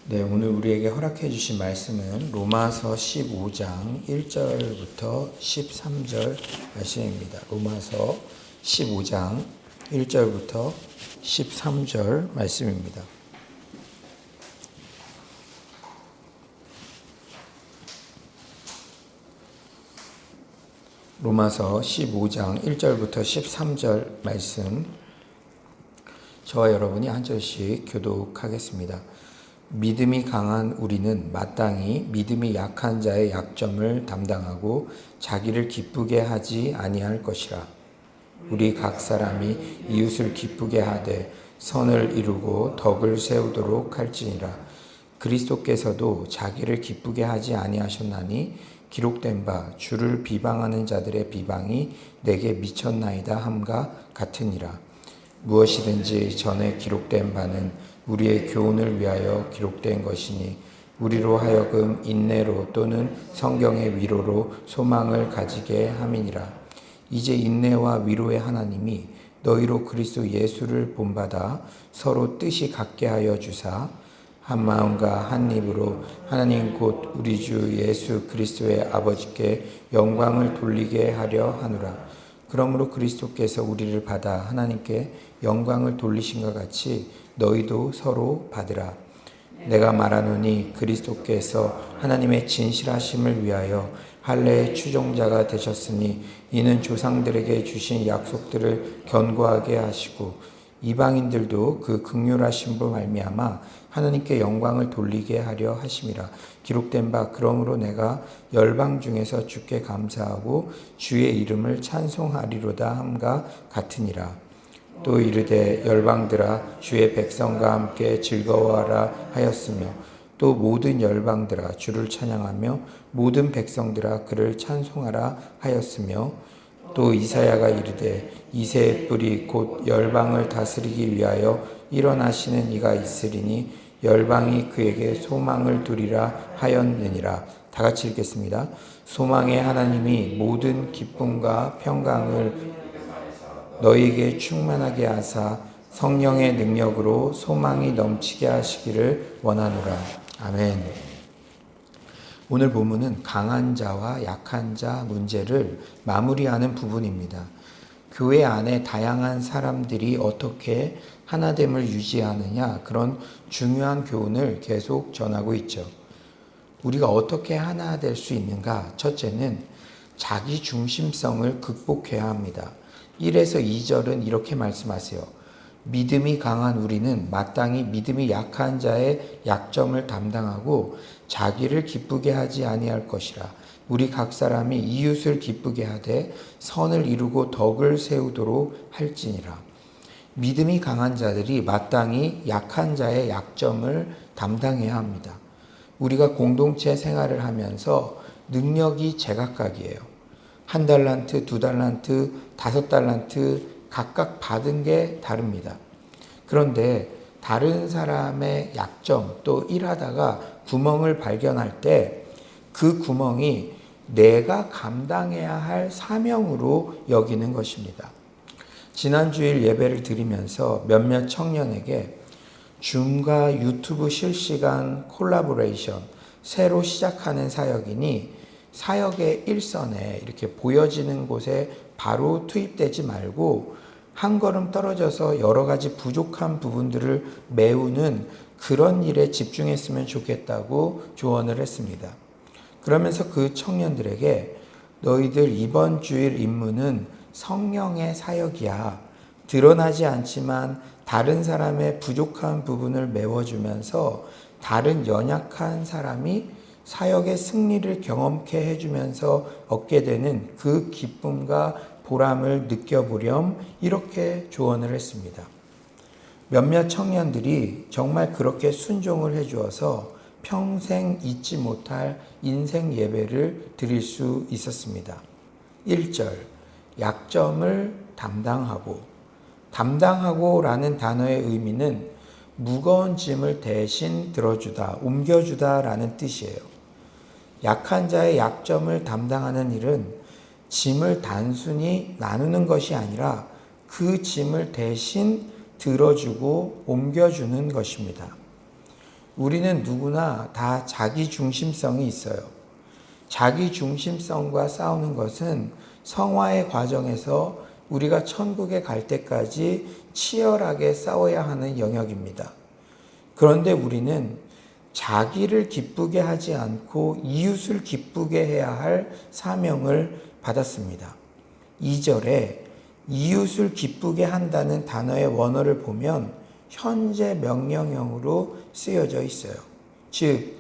네, 오늘 우리에게 허락해 주신 말씀은 로마서 15장 1절부터 13절 말씀입니다. 로마서 15장 1절부터 13절 말씀입니다. 로마서 15장 1절부터 13절 말씀, 저와 여러분이 한 절씩 교독하겠습니다. 믿음이 강한 우리는 마땅히 믿음이 약한 자의 약점을 담당하고 자기를 기쁘게 하지 아니할 것이라. 우리 각 사람이 이웃을 기쁘게 하되 선을 이루고 덕을 세우도록 할지니라. 그리스도께서도 자기를 기쁘게 하지 아니하셨나니 기록된 바 주를 비방하는 자들의 비방이 내게 미쳤나이다 함과 같으니라. 무엇이든지 전에 기록된 바는 우리의 교훈을 위하여 기록된 것이니 우리로 하여금 인내로 또는 성경의 위로로 소망을 가지게 함이니라. 이제 인내와 위로의 하나님이 너희로 그리스도 예수를 본받아 서로 뜻이 같게 하여 주사 한 마음과 한 입으로 하나님 곧 우리 주 예수 그리스도의 아버지께 영광을 돌리게 하려 하노라. 그러므로 그리스도께서 우리를 받아 하나님께 영광을 돌리신 것 같이 너희도 서로 받으라. 내가 말하노니 그리스도께서 하나님의 진실하심을 위하여 할례의 추종자가 되셨으니 이는 조상들에게 주신 약속들을 견고하게 하시고 이방인들도 그 긍휼하심으로 말미암아 하나님께 영광을 돌리게 하려 하심이라. 기록된 바 그러므로 내가 열방 중에서 주께 감사하고 주의 이름을 찬송하리로다 함과 같으니라. 또 이르되 열방들아 주의 백성과 함께 즐거워하라 하였으며 또 모든 열방들아 주를 찬양하며 모든 백성들아 그를 찬송하라 하였으며 또 이사야가 이르되 이새의 뿔이 곧 열방을 다스리기 위하여 일어나시는 이가 있으리니 열방이 그에게 소망을 두리라 하였느니라. 다 같이 읽겠습니다. 소망의 하나님이 모든 기쁨과 평강을 너희에게 충만하게 하사 성령의 능력으로 소망이 넘치게 하시기를 원하노라. 아멘. 오늘 본문은 강한 자와 약한 자 문제를 마무리하는 부분입니다. 교회 안에 다양한 사람들이 어떻게 하나됨을 유지하느냐, 그런 중요한 교훈을 계속 전하고 있죠. 우리가 어떻게 하나 될 수 있는가? 첫째는 자기 중심성을 극복해야 합니다. 1에서 2절은 이렇게 말씀하세요. 믿음이 강한 우리는 마땅히 믿음이 약한 자의 약점을 담당하고 자기를 기쁘게 하지 아니할 것이라. 우리 각 사람이 이웃을 기쁘게 하되 선을 이루고 덕을 세우도록 할지니라. 믿음이 강한 자들이 마땅히 약한 자의 약점을 담당해야 합니다. 우리가 공동체 생활을 하면서 능력이 제각각이에요. 1달란트, 2달란트, 5달란트 각각 받은 게 다릅니다. 그런데 다른 사람의 약점, 또 일하다가 구멍을 발견할 때 그 구멍이 내가 감당해야 할 사명으로 여기는 것입니다. 지난 주일 예배를 드리면서 몇몇 청년에게 줌과 유튜브 실시간 콜라보레이션, 새로 시작하는 사역이니 사역의 일선에 이렇게 보여지는 곳에 바로 투입되지 말고 한 걸음 떨어져서 여러 가지 부족한 부분들을 메우는 그런 일에 집중했으면 좋겠다고 조언을 했습니다. 그러면서 그 청년들에게 너희들 이번 주일 임무는 성령의 사역이야. 드러나지 않지만 다른 사람의 부족한 부분을 메워주면서 다른 연약한 사람이 사역의 승리를 경험케 해주면서 얻게 되는 그 기쁨과 보람을 느껴보렴, 이렇게 조언을 했습니다. 몇몇 청년들이 정말 그렇게 순종을 해주어서 평생 잊지 못할 인생 예배를 드릴 수 있었습니다. 1절, 약점을 담당하고 라는 단어의 의미는 무거운 짐을 대신 들어주다, 옮겨주다 라는 뜻이에요. 약한 자의 약점을 담당하는 일은 짐을 단순히 나누는 것이 아니라 그 짐을 대신 들어주고 옮겨주는 것입니다. 우리는 누구나 다 자기 중심성이 있어요. 자기 중심성과 싸우는 것은 성화의 과정에서 우리가 천국에 갈 때까지 치열하게 싸워야 하는 영역입니다. 그런데 우리는 자기를 기쁘게 하지 않고 이웃을 기쁘게 해야 할 사명을 받았습니다. 2절에 이웃을 기쁘게 한다는 단어의 원어를 보면 현재 명령형으로 쓰여져 있어요. 즉,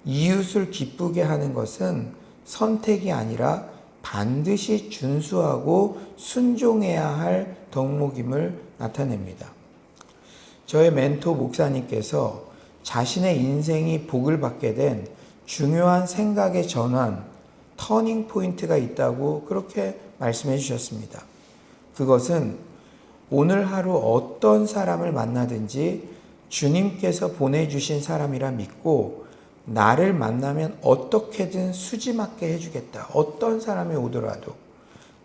이웃을 기쁘게 하는 것은 선택이 아니라 반드시 준수하고 순종해야 할 덕목임을 나타냅니다. 저의 멘토 목사님께서 자신의 인생이 복을 받게 된 중요한 생각의 전환, 터닝 포인트가 있다고 그렇게 말씀해 주셨습니다. 그것은 오늘 하루 어떤 사람을 만나든지 주님께서 보내주신 사람이라 믿고 나를 만나면 어떻게든 수지맞게 해주겠다. 어떤 사람이 오더라도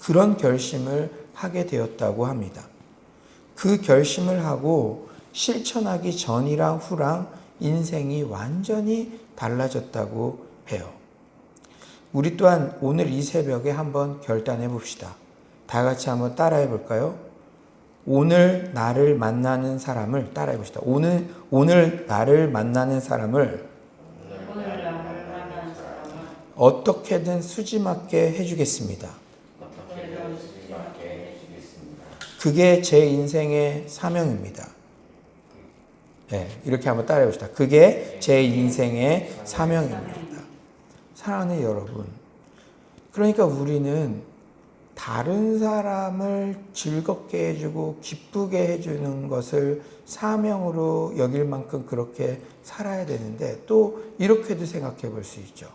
그런 결심을 하게 되었다고 합니다. 그 결심을 하고 실천하기 전이랑 후랑 인생이 완전히 달라졌다고 해요. 우리 또한 오늘 이 새벽에 한번 결단해 봅시다. 다 같이 한번 따라해 볼까요? 오늘 나를 만나는 사람을 따라해 봅시다. 오늘 나를 만나는 사람을 어떻게든 수지맞게 해주겠습니다. 그게 제 인생의 사명입니다. 네, 이렇게 한번 따라해 봅시다. 그게 제 인생의 사명입니다. 사랑하는 여러분, 그러니까 우리는 다른 사람을 즐겁게 해주고 기쁘게 해주는 것을 사명으로 여길 만큼 그렇게 살아야 되는데, 또 이렇게도 생각해 볼 수 있죠.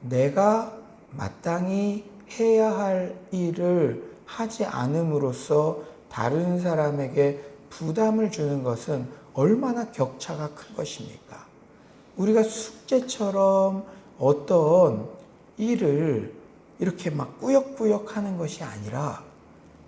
내가 마땅히 해야 할 일을 하지 않음으로써 다른 사람에게 부담을 주는 것은 얼마나 격차가 큰 것입니까? 우리가 숙제처럼 어떤 일을 이렇게 막 꾸역꾸역 하는 것이 아니라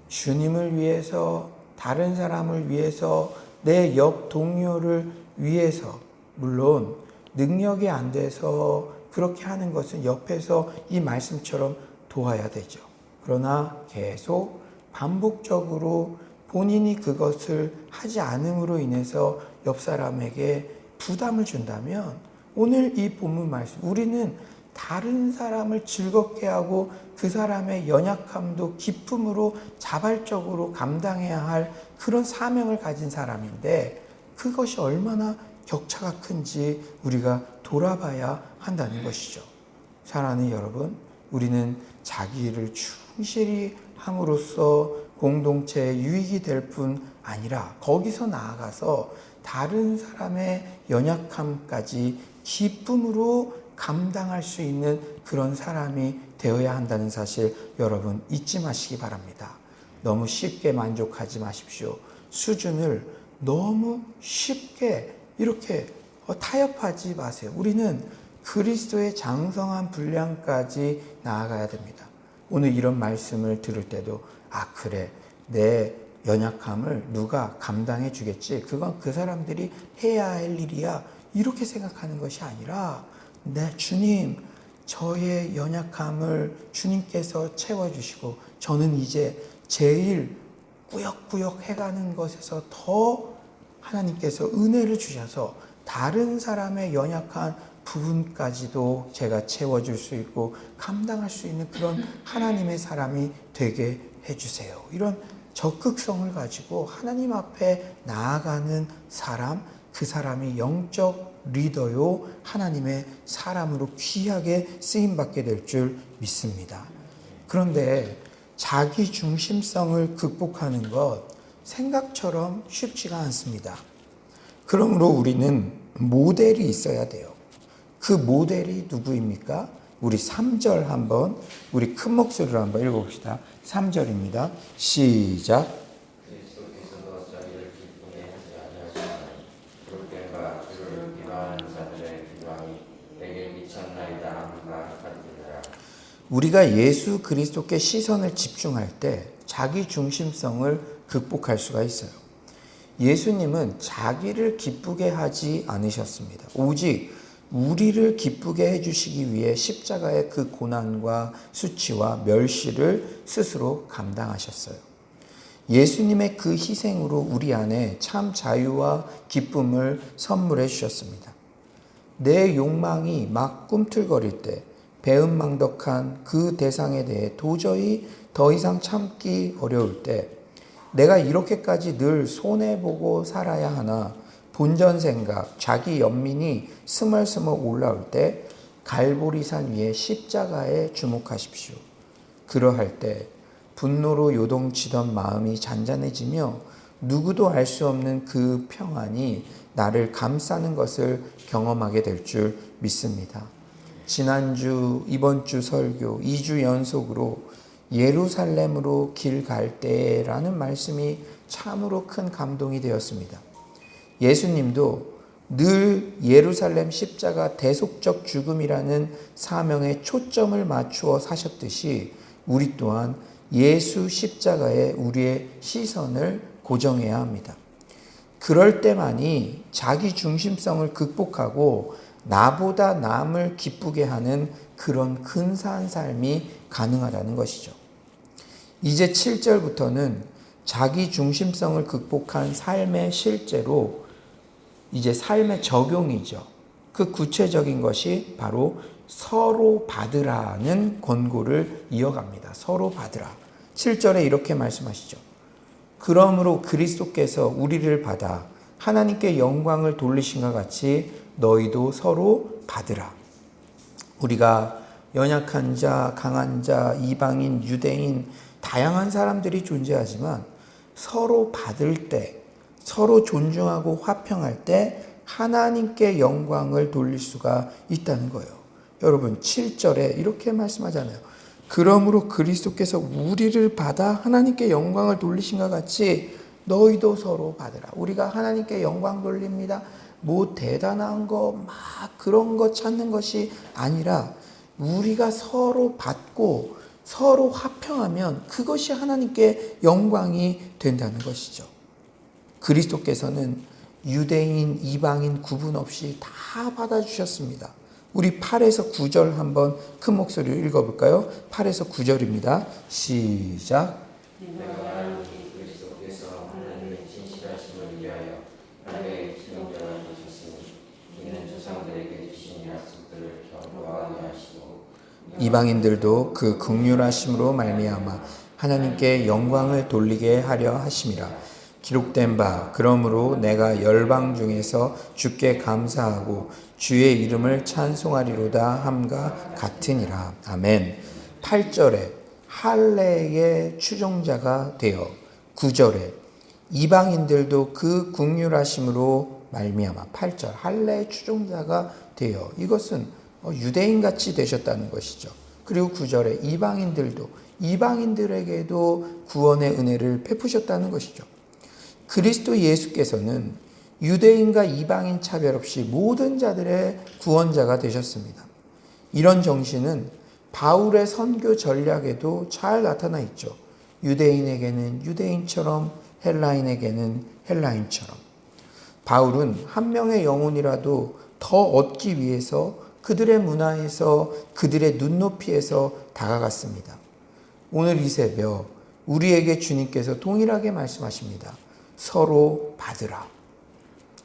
주님을 위해서, 다른 사람을 위해서, 내 옆 동료를 위해서, 물론 능력이 안 돼서 그렇게 하는 것은 옆에서 이 말씀처럼 도와야 되죠. 그러나 계속 반복적으로 본인이 그것을 하지 않음으로 인해서 옆 사람에게 부담을 준다면, 오늘 이 본문 말씀, 우리는 다른 사람을 즐겁게 하고 그 사람의 연약함도 기쁨으로 자발적으로 감당해야 할 그런 사명을 가진 사람인데, 그것이 얼마나 격차가 큰지 우리가 돌아봐야 한다는 것이죠. 사랑하는 여러분, 우리는 자기 일을 충실히 함으로써 공동체에 유익이 될 뿐 아니라 거기서 나아가서 다른 사람의 연약함까지 기쁨으로 감당할 수 있는 그런 사람이 되어야 한다는 사실 여러분 잊지 마시기 바랍니다. 너무 쉽게 만족하지 마십시오. 수준을 너무 쉽게 이렇게 타협하지 마세요. 우리는 그리스도의 장성한 분량까지 나아가야 됩니다. 오늘 이런 말씀을 들을 때도 그래, 내 연약함을 누가 감당해 주겠지, 그건 그 사람들이 해야 할 일이야, 이렇게 생각하는 것이 아니라, 네, 주님, 저의 연약함을 주님께서 채워주시고 저는 이제 제일 꾸역꾸역 해가는 것에서 더 하나님께서 은혜를 주셔서 다른 사람의 연약한 부분까지도 제가 채워줄 수 있고 감당할 수 있는 그런 하나님의 사람이 되게 해주세요. 이런 적극성을 가지고 하나님 앞에 나아가는 사람, 그 사람이 영적 리더요 하나님의 사람으로 귀하게 쓰임받게 될 줄 믿습니다. 그런데 자기 중심성을 극복하는 것 생각처럼 쉽지가 않습니다. 그러므로 우리는 모델이 있어야 돼요. 그 모델이 누구입니까? 우리 3절 한번, 우리 큰 목소리로 한번 읽어봅시다. 3절입니다. 시작. 우리가 예수 그리스도께 시선을 집중할 때 자기 중심성을 극복할 수가 있어요. 예수님은 자기를 기쁘게 하지 않으셨습니다. 오직 우리를 기쁘게 해주시기 위해 십자가의 그 고난과 수치와 멸시를 스스로 감당하셨어요. 예수님의 그 희생으로 우리 안에 참 자유와 기쁨을 선물해 주셨습니다. 내 욕망이 막 꿈틀거릴 때, 배은망덕한 그 대상에 대해 도저히 더 이상 참기 어려울 때, 내가 이렇게까지 늘 손해보고 살아야 하나 본전 생각, 자기 연민이 스멀스멀 올라올 때 갈보리산 위에 십자가에 주목하십시오. 그러할 때 분노로 요동치던 마음이 잔잔해지며 누구도 알 수 없는 그 평안이 나를 감싸는 것을 경험하게 될 줄 믿습니다. 지난주, 이번 주 설교 2주 연속으로 예루살렘으로 길 갈 때라는 말씀이 참으로 큰 감동이 되었습니다. 예수님도 늘 예루살렘 십자가 대속적 죽음이라는 사명에 초점을 맞추어 사셨듯이 우리 또한 예수 십자가에 우리의 시선을 고정해야 합니다. 그럴 때만이 자기 중심성을 극복하고 나보다 남을 기쁘게 하는 그런 근사한 삶이 가능하다는 것이죠. 이제 7절부터는 자기 중심성을 극복한 삶의 실제로 이제 삶의 적용이죠. 그 구체적인 것이 바로 서로 받으라는 권고를 이어갑니다. 서로 받으라. 7절에 이렇게 말씀하시죠. 그러므로 그리스도께서 우리를 받아 하나님께 영광을 돌리신 것 같이 너희도 서로 받으라. 우리가 연약한 자, 강한 자, 이방인, 유대인 다양한 사람들이 존재하지만 서로 받을 때, 서로 존중하고 화평할 때 하나님께 영광을 돌릴 수가 있다는 거예요. 여러분 7절에 이렇게 말씀하잖아요. 그러므로 그리스도께서 우리를 받아 하나님께 영광을 돌리신 것 같이 너희도 서로 받으라. 우리가 하나님께 영광 돌립니다. 뭐 대단한 거 막 그런 거 찾는 것이 아니라 우리가 서로 받고 서로 화평하면 그것이 하나님께 영광이 된다는 것이죠. 그리스도께서는 유대인, 이방인 구분 없이 다 받아주셨습니다. 우리 8에서 9절 한번 큰 목소리로 읽어볼까요? 8에서 9절입니다. 시작. 그리스도께서 하나님의 진실하심을 위하여 나의 기념자가 되셨으니 이는 조상들에게 주신 약속들을 견고하게 하시고 이방인들도 그 긍휼하심으로 말미암아 하나님께 영광을 돌리게 하려 하심이라. 기록된 바 그러므로 내가 열방 중에서 주께 감사하고 주의 이름을 찬송하리로다 함과 같으니라. 아멘. 8절에 할례의 추종자가 되어 9절에 이방인들도 그 긍휼하심으로 말미암아 8절 할례의 추종자가 되어 이것은 유대인같이 되셨다는 것이죠. 그리고 9절에 이방인들에게도 구원의 은혜를 베푸셨다는 것이죠. 그리스도 예수께서는 유대인과 이방인 차별 없이 모든 자들의 구원자가 되셨습니다. 이런 정신은 바울의 선교 전략에도 잘 나타나 있죠. 유대인에게는 유대인처럼 헬라인에게는 헬라인처럼. 바울은 한 명의 영혼이라도 더 얻기 위해서 그들의 문화에서 그들의 눈높이에서 다가갔습니다. 오늘 이 새벽 우리에게 주님께서 동일하게 말씀하십니다. 서로 받으라.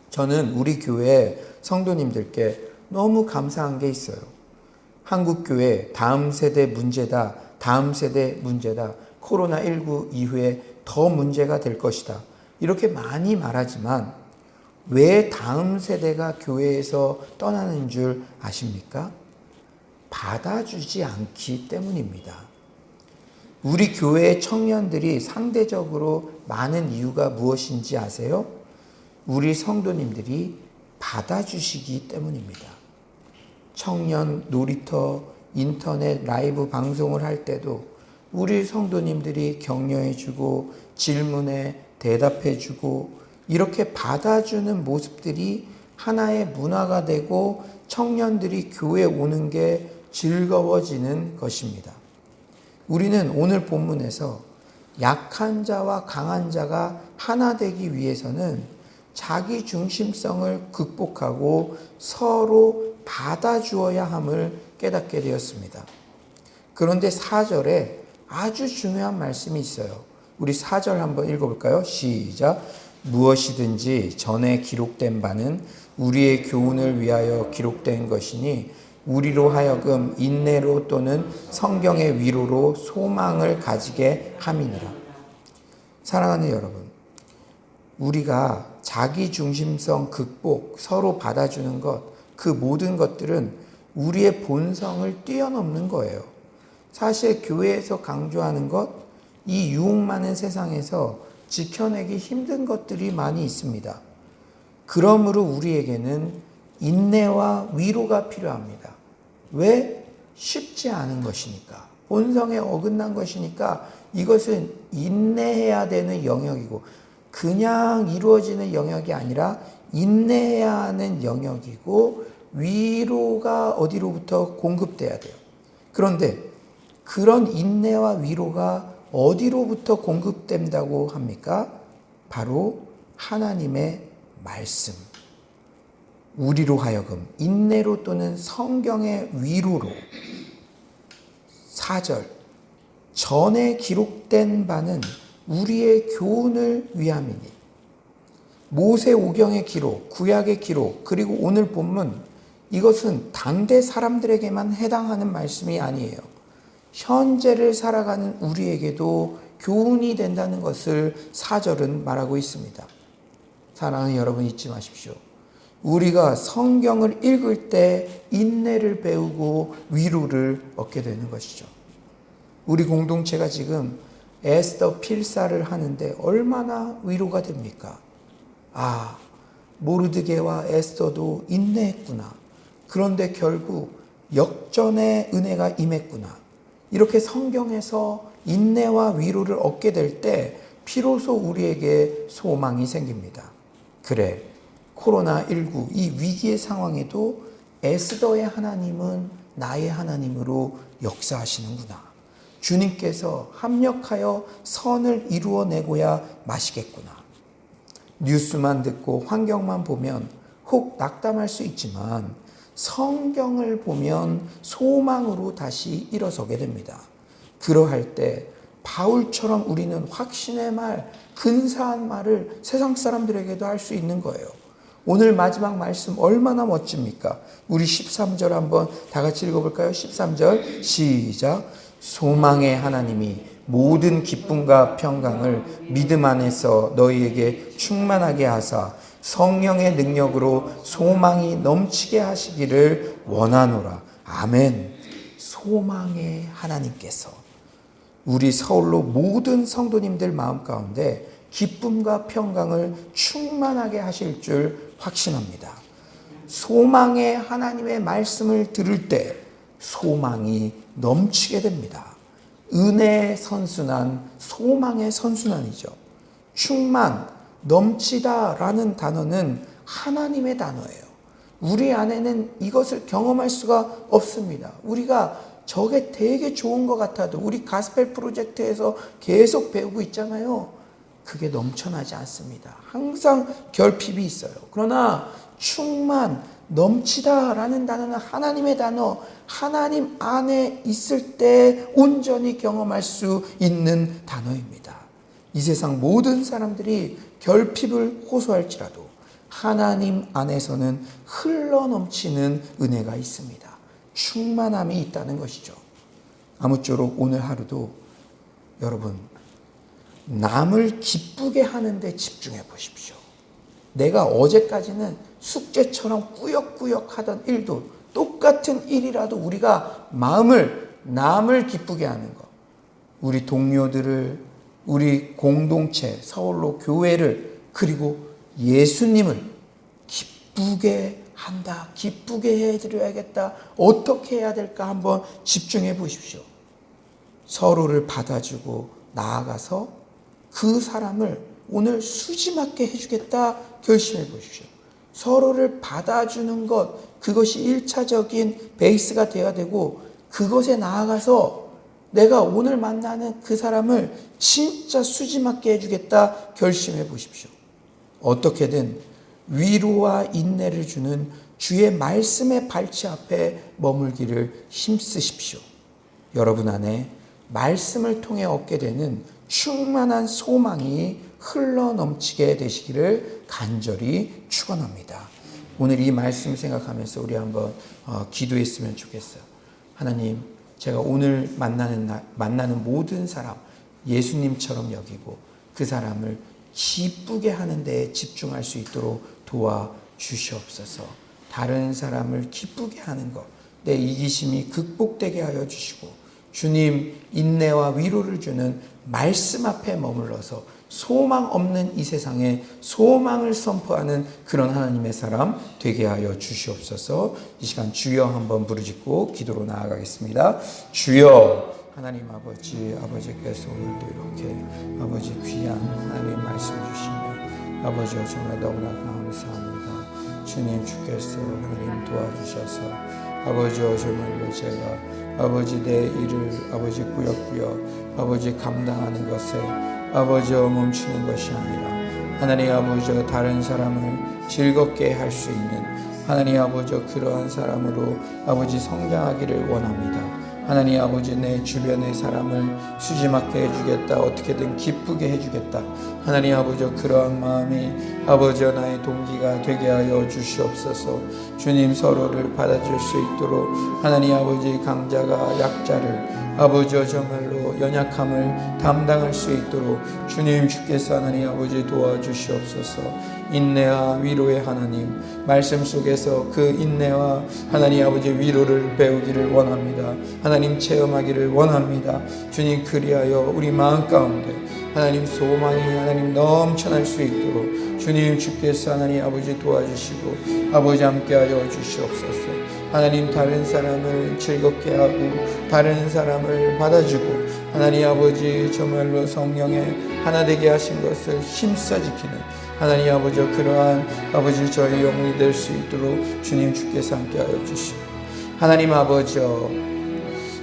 저는 우리 교회 성도님들께 너무 감사한 게 있어요. 한국교회 다음 세대 문제다. 코로나19 이후에 더 문제가 될 것이다. 이렇게 많이 말하지만 왜 다음 세대가 교회에서 떠나는 줄 아십니까? 받아주지 않기 때문입니다. 우리 교회의 청년들이 상대적으로 많은 이유가 무엇인지 아세요? 우리 성도님들이 받아주시기 때문입니다. 청년 놀이터, 인터넷 라이브 방송을 할 때도 우리 성도님들이 격려해주고 질문에 대답해주고 이렇게 받아주는 모습들이 하나의 문화가 되고 청년들이 교회에 오는 게 즐거워지는 것입니다. 우리는 오늘 본문에서 약한 자와 강한 자가 하나 되기 위해서는 자기 중심성을 극복하고 서로 받아주어야 함을 깨닫게 되었습니다. 그런데 4절에 아주 중요한 말씀이 있어요. 우리 4절 한번 읽어볼까요? 시작. 무엇이든지 전에 기록된 바는 우리의 교훈을 위하여 기록된 것이니 우리로 하여금 인내로 또는 성경의 위로로 소망을 가지게 함이니라. 사랑하는 여러분, 우리가 자기 중심성 극복, 서로 받아주는 것, 그 모든 것들은 우리의 본성을 뛰어넘는 거예요. 사실 교회에서 강조하는 것, 이 유혹 많은 세상에서 지켜내기 힘든 것들이 많이 있습니다. 그러므로 우리에게는 인내와 위로가 필요합니다. 왜? 쉽지 않은 것이니까. 본성에 어긋난 것이니까 이것은 인내해야 되는 영역이고 그냥 이루어지는 영역이 아니라 인내해야 하는 영역이고 위로가 어디로부터 공급돼야 돼요. 그런데 그런 인내와 위로가 어디로부터 공급된다고 합니까? 바로 하나님의 말씀. 우리로 하여금 인내로 또는 성경의 위로로 4절 전에 기록된 바는 우리의 교훈을 위함이니 모세 오경의 기록, 구약의 기록, 그리고 오늘 본문 이것은 당대 사람들에게만 해당하는 말씀이 아니에요. 현재를 살아가는 우리에게도 교훈이 된다는 것을 4절은 말하고 있습니다. 사랑하는 여러분 잊지 마십시오. 우리가 성경을 읽을 때 인내를 배우고 위로를 얻게 되는 것이죠. 우리 공동체가 지금 에스더 필사를 하는데 얼마나 위로가 됩니까? 아, 모르드게와 에스더도 인내했구나. 그런데 결국 역전의 은혜가 임했구나. 이렇게 성경에서 인내와 위로를 얻게 될 때 비로소 우리에게 소망이 생깁니다. 그래, 코로나19 이 위기의 상황에도 에스더의 하나님은 나의 하나님으로 역사하시는구나. 주님께서 합력하여 선을 이루어내고야 마시겠구나. 뉴스만 듣고 환경만 보면 혹 낙담할 수 있지만 성경을 보면 소망으로 다시 일어서게 됩니다. 그러할 때 바울처럼 우리는 확신의 말, 근사한 말을 세상 사람들에게도 할 수 있는 거예요. 오늘 마지막 말씀 얼마나 멋집니까? 우리 13절 한번 다 같이 읽어볼까요? 13절 시작. 소망의 하나님이 모든 기쁨과 평강을 믿음 안에서 너희에게 충만하게 하사 성령의 능력으로 소망이 넘치게 하시기를 원하노라. 아멘. 소망의 하나님께서 우리 서울로 모든 성도님들 마음 가운데 기쁨과 평강을 충만하게 하실 줄 확신합니다. 소망의 하나님의 말씀을 들을 때 소망이 넘치게 됩니다. 은혜의 선순환, 소망의 선순환이죠. 충만, 넘치다라는 단어는 하나님의 단어예요. 우리 안에는 이것을 경험할 수가 없습니다. 우리가 저게 되게 좋은 것 같아도 우리 가스펠 프로젝트에서 계속 배우고 있잖아요. 그게 넘쳐나지 않습니다. 항상 결핍이 있어요. 그러나 충만, 넘치다라는 단어는 하나님의 단어, 하나님 안에 있을 때 온전히 경험할 수 있는 단어입니다. 이 세상 모든 사람들이 결핍을 호소할지라도 하나님 안에서는 흘러넘치는 은혜가 있습니다. 충만함이 있다는 것이죠. 아무쪼록 오늘 하루도 여러분 남을 기쁘게 하는 데 집중해 보십시오. 내가 어제까지는 숙제처럼 꾸역꾸역 하던 일도 똑같은 일이라도 우리가 남을 기쁘게 하는 것, 우리 동료들을, 우리 공동체, 서울로 교회를, 그리고 예수님을 기쁘게 한다, 기쁘게 해드려야겠다, 어떻게 해야 될까 한번 집중해 보십시오. 서로를 받아주고 나아가서 그 사람을 오늘 수지맞게 해주겠다 결심해 보십시오. 서로를 받아주는 것, 그것이 1차적인 베이스가 되어야 되고 그것에 나아가서 내가 오늘 만나는 그 사람을 진짜 수지맞게 해주겠다 결심해 보십시오. 어떻게든 위로와 인내를 주는 주의 말씀의 발치 앞에 머물기를 힘쓰십시오. 여러분 안에 말씀을 통해 얻게 되는 충만한 소망이 흘러넘치게 되시기를 간절히 축원합니다. 오늘 이 말씀 생각하면서 우리 한번 기도했으면 좋겠어요. 하나님, 제가 오늘 만나는 모든 사람 예수님처럼 여기고 그 사람을 기쁘게 하는 데에 집중할 수 있도록 도와주시옵소서. 다른 사람을 기쁘게 하는 것, 내 이기심이 극복되게 하여 주시고, 주님 인내와 위로를 주는 말씀 앞에 머물러서 소망 없는 이 세상에 소망을 선포하는 그런 하나님의 사람 되게 하여 주시옵소서. 이 시간 주여 한번 부르짖고 기도로 나아가겠습니다. 주여, 하나님 아버지께서 오늘도 이렇게 아버지 귀한 하나님의 말씀 주시네. 아버지여 정말 너무나 감사합니다. 주님 주께서 하나님 도와주셔서 아버지여 정말로 제가 아버지 내 일을 아버지 꾸역꾸역 아버지 감당하는 것에 아버지여 멈추는 것이 아니라 하나님 아버지여 다른 사람을 즐겁게 할 수 있는 하나님 아버지여 그러한 사람으로 아버지 성장하기를 원합니다. 하나님 아버지 내 주변의 사람을 수지맞게 해주겠다, 어떻게든 기쁘게 해주겠다. 하나님 아버지 그러한 마음이 아버지여 나의 동기가 되게 하여 주시옵소서. 주님 서로를 받아줄 수 있도록 하나님 아버지 강자가 약자를 아버지여 정말로 연약함을 담당할 수 있도록 주님 주께서 하나님 아버지 도와주시옵소서. 인내와 위로의 하나님 말씀 속에서 그 인내와 하나님 아버지 위로를 배우기를 원합니다. 하나님 체험하기를 원합니다. 주님 그리하여 우리 마음 가운데 하나님 소망이 하나님 넘쳐날 수 있도록 주님 주께서 하나님 아버지 도와주시고 아버지 함께하여 주시옵소서. 하나님 다른 사람을 즐겁게 하고 다른 사람을 받아주고 하나님 아버지 정말로 성령의 하나 되게 하신 것을 힘써 지키는 하나님 아버지 그러한 아버지 저희 영혼이 될 수 있도록 주님 주께서 함께하여 주시고 하나님 아버지여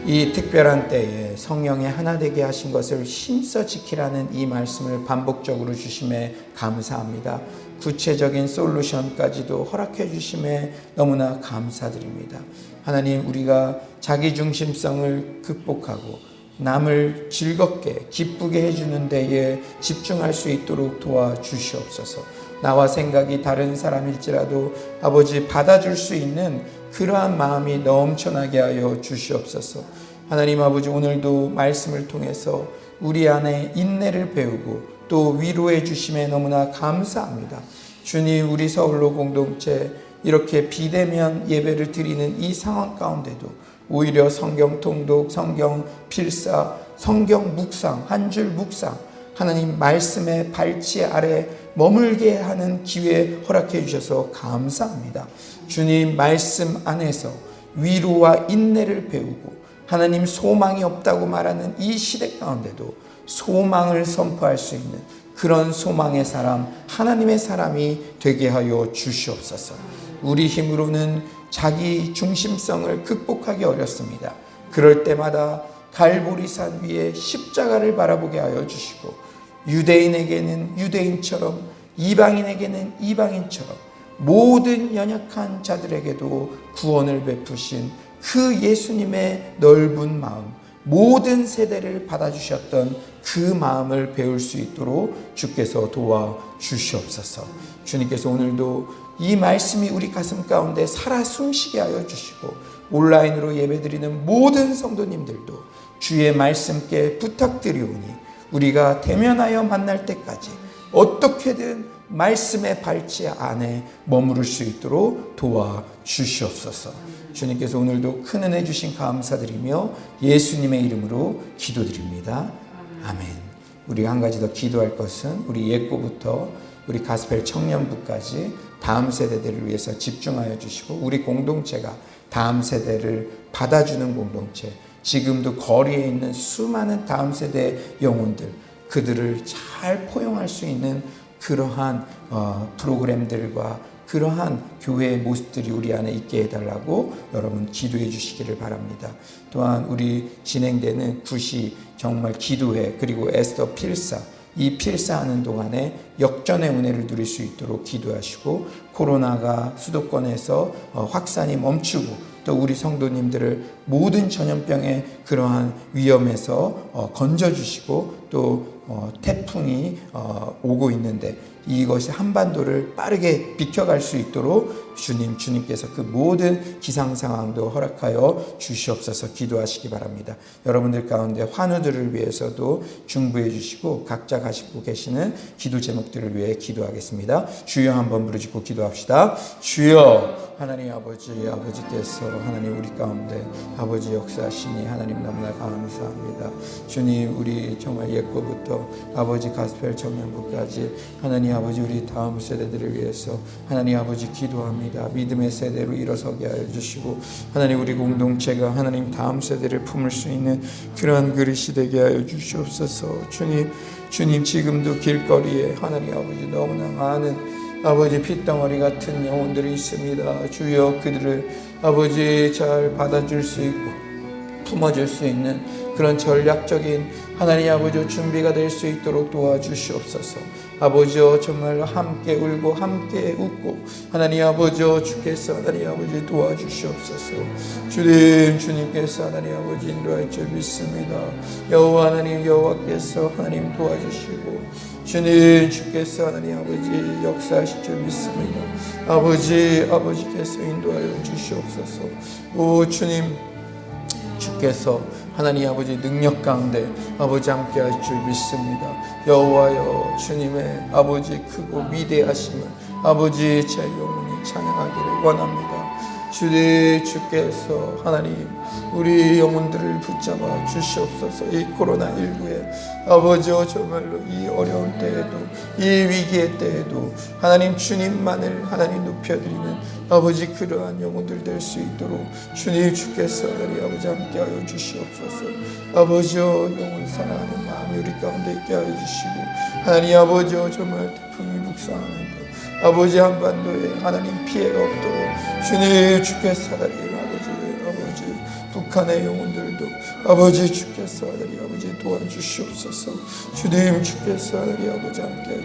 이 특별한 때에 성령의 하나 되게 하신 것을 힘써 지키라는 이 말씀을 반복적으로 주심에 감사합니다. 구체적인 솔루션까지도 허락해 주심에 너무나 감사드립니다. 하나님 우리가 자기중심성을 극복하고 남을 즐겁게 기쁘게 해주는 데에 집중할 수 있도록 도와주시옵소서. 나와 생각이 다른 사람일지라도 아버지 받아줄 수 있는 그러한 마음이 넘쳐나게 하여 주시옵소서. 하나님 아버지 오늘도 말씀을 통해서 우리 안에 인내를 배우고 또 위로해 주심에 너무나 감사합니다. 주님 우리 서울로 공동체 이렇게 비대면 예배를 드리는 이 상황 가운데도 오히려 성경 통독, 성경 필사, 성경 묵상, 한 줄 묵상 하나님 말씀의 발치 아래 머물게 하는 기회 허락해 주셔서 감사합니다. 주님 말씀 안에서 위로와 인내를 배우고 하나님 소망이 없다고 말하는 이 시대 가운데도 소망을 선포할 수 있는 그런 소망의 사람, 하나님의 사람이 되게 하여 주시옵소서. 우리 힘으로는 자기 중심성을 극복하기 어렵습니다. 그럴 때마다 갈보리산 위에 십자가를 바라보게 하여 주시고 유대인에게는 유대인처럼 이방인에게는 이방인처럼 모든 연약한 자들에게도 구원을 베푸신 그 예수님의 넓은 마음, 모든 세대를 받아주셨던 그 마음을 배울 수 있도록 주께서 도와주시옵소서. 주님께서 오늘도 이 말씀이 우리 가슴 가운데 살아 숨쉬게 하여 주시고 온라인으로 예배드리는 모든 성도님들도 주의 말씀께 부탁드리오니 우리가 대면하여 만날 때까지 어떻게든 말씀의 발치 안에 머무를 수 있도록 도와주시옵소서. 주님께서 오늘도 큰 은혜 주신 감사드리며 예수님의 이름으로 기도드립니다. 아멘. 우리가 한 가지 더 기도할 것은 우리 예고부터 우리 가스펠 청년부까지 다음 세대들을 위해서 집중하여 주시고 우리 공동체가 다음 세대를 받아주는 공동체, 지금도 거리에 있는 수많은 다음 세대 영혼들, 그들을 잘 포용할 수 있는 그러한 프로그램들과 그러한 교회의 모습들이 우리 안에 있게 해달라고 여러분 기도해 주시기를 바랍니다. 또한 우리 진행되는 구시 정말 기도회 그리고 에스더 필사 이 필사하는 동안에 역전의 은혜를 누릴 수 있도록 기도하시고 코로나가 수도권에서 확산이 멈추고 또 우리 성도님들을 모든 전염병의 그러한 위험에서 건져주시고 또 태풍이 오고 있는데 이것이 한반도를 빠르게 비켜갈 수 있도록 주님께서 그 모든 기상 상황도 허락하여 주시옵소서 기도하시기 바랍니다. 여러분들 가운데 환우들을 위해서도 중보해 주시고 각자 가지고 계시는 기도 제목들을 위해 기도하겠습니다. 주여 한번 부르짖고 기도합시다. 주여 하나님 아버지께서 하나님 우리 가운데 아버지 역사하시니 하나님 너무나 감사합니다. 주님 우리 정말 옛거부터 아버지 가스펠 청년부까지 하나님 아버지 우리 다음 세대들을 위해서 하나님 아버지 기도합니다. 믿음의 세대로 일어서게 하여 주시고 하나님 우리 공동체가 하나님 다음 세대를 품을 수 있는 그러한 그릇이 되게 하여 주시옵소서. 주님 지금도 길거리에 하나님 아버지 너무나 많은 아버지 핏덩어리 같은 영혼들이 있습니다. 주여 그들을 아버지 잘 받아줄 수 있고 품어줄 수 있는 그런 전략적인 하나님 아버지 준비가 될 수 있도록 도와주시옵소서. 아버지여 정말로 함께 울고 함께 웃고 하나님 아버지여 주께서 하나님 아버지 도와주시옵소서. 주님께서 하나님 아버지 인도할 줄 믿습니다. 여호와 하나님 여호와께서 하나님 도와주시고 주께서 하나님 아버지 역사하실 줄 믿습니다. 아버지께서 인도하여 주시옵소서. 오 주께서 하나님 아버지 능력 가운데 아버지 함께 하실 줄 믿습니다. 여호와여 주님의 아버지 크고 위대하심을 아버지 제 영혼이 찬양하기를 원합니다. 주께서 하나님 우리 영혼들을 붙잡아 주시옵소서. 이 코로나19에 아버지여 정말로 이 어려운 때에도 이 위기의 때에도 하나님 주님만을 하나님 높여드리는 아버지 그러한 영혼들 될 수 있도록 주께서 하나님 아버지 함께하여 주시옵소서. 아버지여 영혼 사랑하는 마음이 우리 가운데 있게 하여 주시고 하나님 아버지여 정말 태풍이 묵상하는데 아버지 한반도에 하나님 피해가 없도록 주께서 하나님 아버지 북한의 영혼들도 아버지 주께서 하나님 아버지 도와주시옵소서. 주께서 하나님 아버지 함께